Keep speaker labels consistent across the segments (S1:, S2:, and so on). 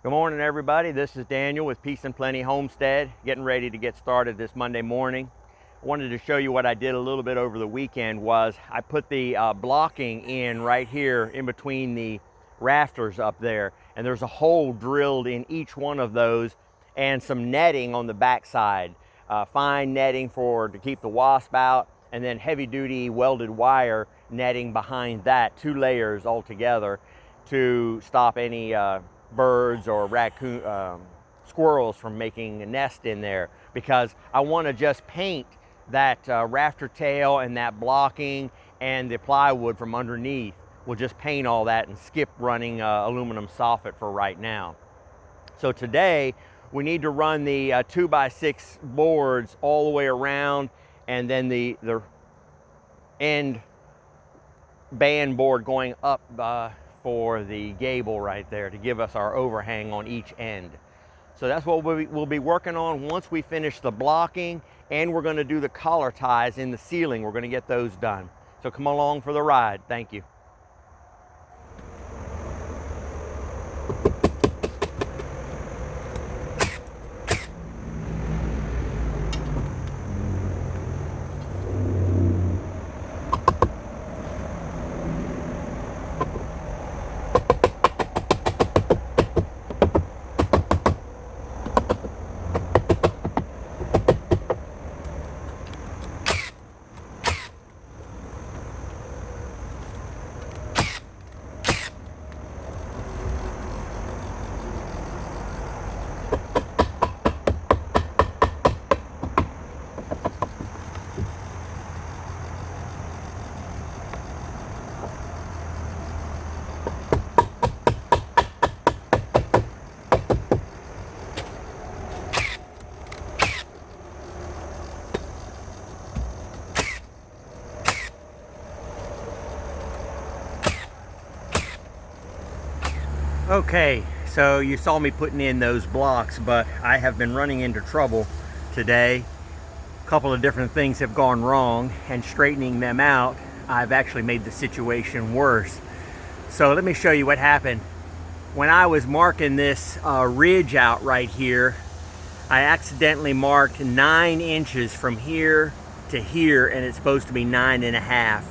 S1: Good morning, everybody. This is Daniel with Peace and Plenty Homestead, getting ready to get started this Monday morning. I wanted to show you what I did a little bit over the weekend. Was I put the blocking in right here in between the rafters up there, and there's a hole drilled in each one of those, and some netting on the back side, fine netting to keep the wasp out, and then heavy duty welded wire netting behind that, 2 layers altogether, to stop any birds or squirrels from making a nest in there, because I want to just paint that rafter tail and that blocking and the plywood from underneath. We'll just paint all that and skip running aluminum soffit for right now. So today we need to run the 2x6 boards all the way around, and then the end band board going up for the gable right there to give us our overhang on each end. So that's what we'll be working on once we finish the blocking, and we're going to do the collar ties in the ceiling. We're going to get those done. So come along for the ride. Thank you. Okay, so you saw me putting in those blocks, but I have been running into trouble today. A couple of different things have gone wrong, and straightening them out, I've actually made the situation worse. So let me show you what happened. When I was marking this ridge out right here, I accidentally marked 9 inches from here to here, and it's supposed to be 9.5.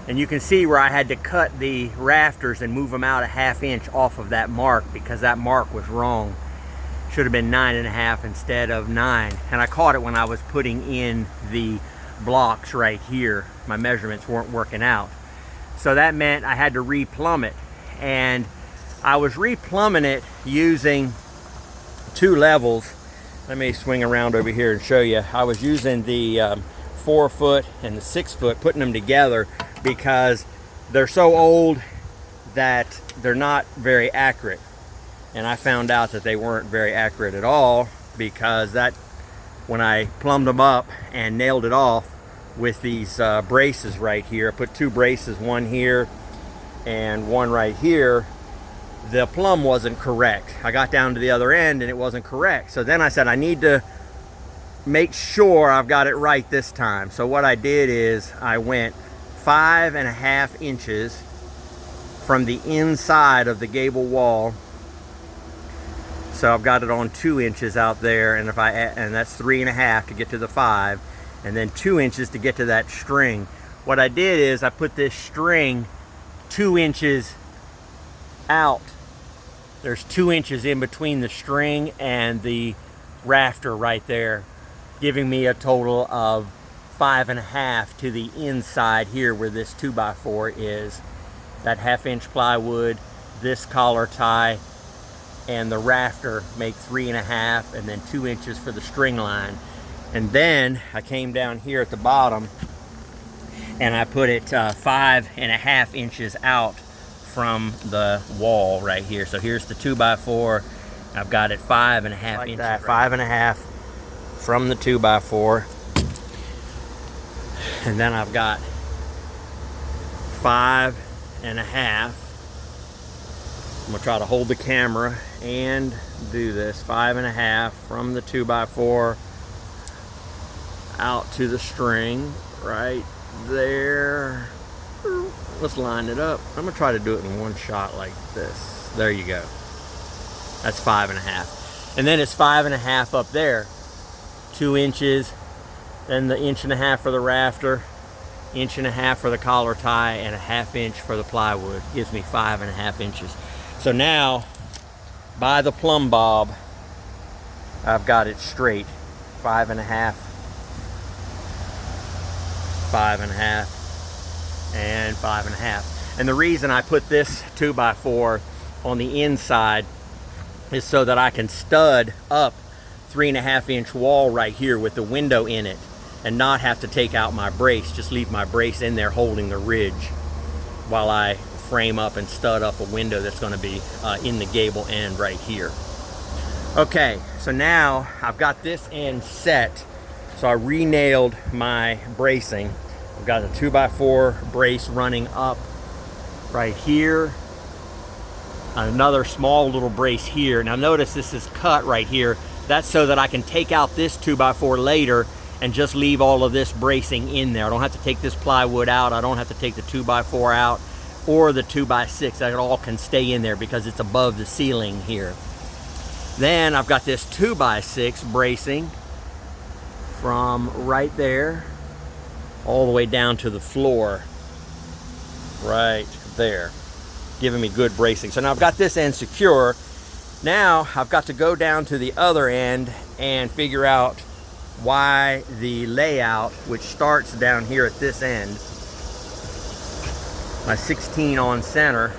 S1: And you can see where I had to cut the rafters and move them out a 1/2 inch off of that mark, because that mark was wrong. Should have been 9.5 instead of 9. And I caught it when I was putting in the blocks right here. My measurements weren't working out. So that meant I had to re-plumb it. And I was re-plumbing it using 2 levels. Let me swing around over here and show you. I was using the 4 foot and the 6 foot, putting them together, because they're so old that they're not very accurate. And I found out that they weren't very accurate at all, because when I plumbed them up and nailed it off with these braces right here, I put 2 braces, one here and one right here, the plumb wasn't correct. I got down to the other end and it wasn't correct. So then I said, I need to make sure I've got it right this time. So what I did is I went 5.5 inches from the inside of the gable wall. So I've got it on 2 inches out there, and and that's 3.5 to get to the 5, and then 2 inches to get to that string. What I did is I put this string 2 inches out. There's 2 inches in between the string and the rafter right there, giving me a total of 5.5 to the inside here where this 2x4 is. That 1/2 inch plywood, this collar tie, and the rafter make 3.5, and then 2 inches for the string line. And then I came down here at the bottom and I put it 5.5 inches out from the wall right here. So here's the 2x4. I've got it 5.5 inches. That 5.5 from the 2x4. And then I've got 5.5. I'm gonna try to hold the camera and do this. 5.5 from the 2x4 out to the string right there. Let's line it up. I'm gonna try to do it in one shot like this. There you go. That's 5.5. And then it's 5.5 up there. 2 inches, then the 1.5 inches for the rafter, 1.5 inches for the collar tie, and a 1/2 inch for the plywood. Gives me 5.5 inches. So now, by the plumb bob, I've got it straight. 5.5, 5.5, and 5.5. And the reason I put this 2x4 on the inside is so that I can stud up 3.5 inch wall right here with the window in it and not have to take out my brace. Just leave my brace in there holding the ridge while I frame up and stud up a window that's going to be in the gable end right here. Okay, so now I've got this end set. So I re-nailed my bracing. I've got a 2x4 brace running up right here, another small little brace here. Now notice this is cut right here. That's so that I can take out this 2x4 later and just leave all of this bracing in there. I don't have to take this plywood out. I don't have to take the 2x4 out or the 2x6. That all can stay in there because it's above the ceiling here. Then I've got this 2x6 bracing from right there all the way down to the floor right there, giving me good bracing. So now I've got this end secure. Now I've got to go down to the other end and figure out why the layout, which starts down here at this end, my 16 on center,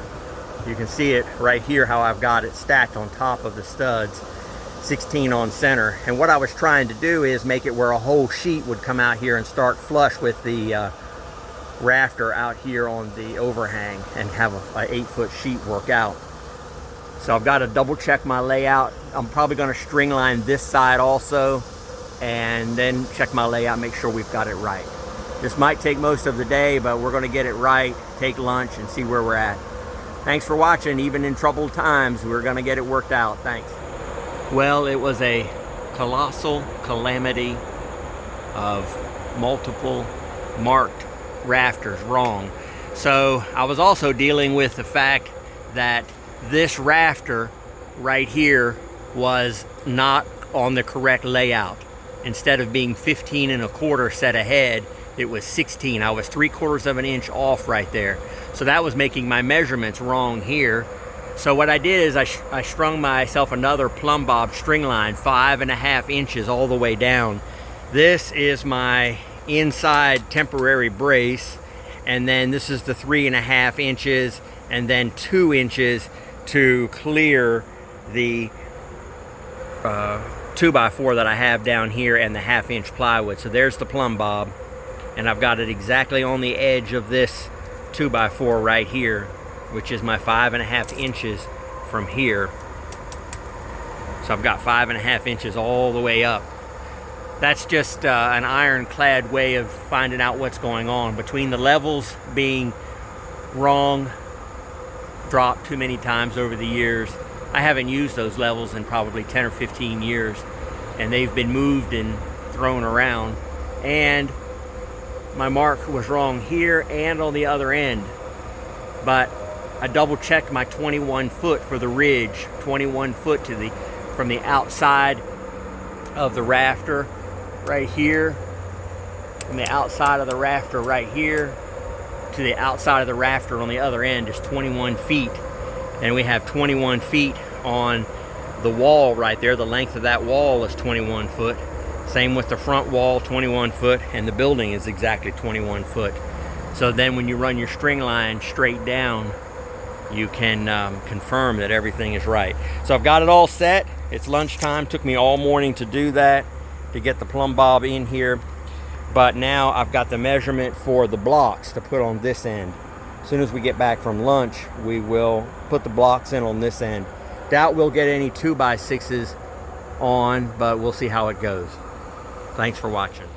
S1: you can see it right here how I've got it stacked on top of the studs, 16 on center. And what I was trying to do is make it where a whole sheet would come out here and start flush with the rafter out here on the overhang and have a 8-foot sheet work out. So I've got to double check my layout. I'm probably going to string line this side also and then check my layout, make sure we've got it right. This might take most of the day, but we're going to get it right, take lunch, and see where we're at. Thanks for watching. Even in troubled times, we're going to get it worked out. Thanks. Well, it was a colossal calamity of multiple marked rafters wrong. So I was also dealing with the fact that this rafter right here was not on the correct layout. Instead of being 15 1/4 set ahead, it was 16. I was 3/4 of an inch off right there. So that was making my measurements wrong here. So what I did is I strung myself another plumb bob string line, 5.5 inches all the way down. This is my inside temporary brace, and then this is the 3.5 inches, and then 2 inches to clear the 2x4 that I have down here and the 1/2 inch plywood. So there's the plumb bob, and I've got it exactly on the edge of this 2x4 right here, which is my 5.5 inches from here. So I've got 5.5 inches all the way up. That's just an ironclad way of finding out what's going on. Between the levels being wrong, dropped too many times over the years. I haven't used those levels in probably 10 or 15 years, and they've been moved and thrown around. And my mark was wrong here and on the other end. But I double checked my 21 foot for the ridge, 21 foot from the outside of the rafter right here, from the outside of the rafter right here to the outside of the rafter on the other end is 21 feet. And we have 21 feet on the wall right there. The length of that wall is 21 foot. Same with the front wall, 21 foot, and the building is exactly 21 foot. So then when you run your string line straight down, you can confirm that everything is right. So I've got it all set. It's lunchtime. Took me all morning to do that, to get the plumb bob in here. But now I've got the measurement for the blocks to put on this end. As soon as we get back from lunch, we will put the blocks in on this end. Doubt we'll get any 2x6s on, but we'll see how it goes. Thanks for watching.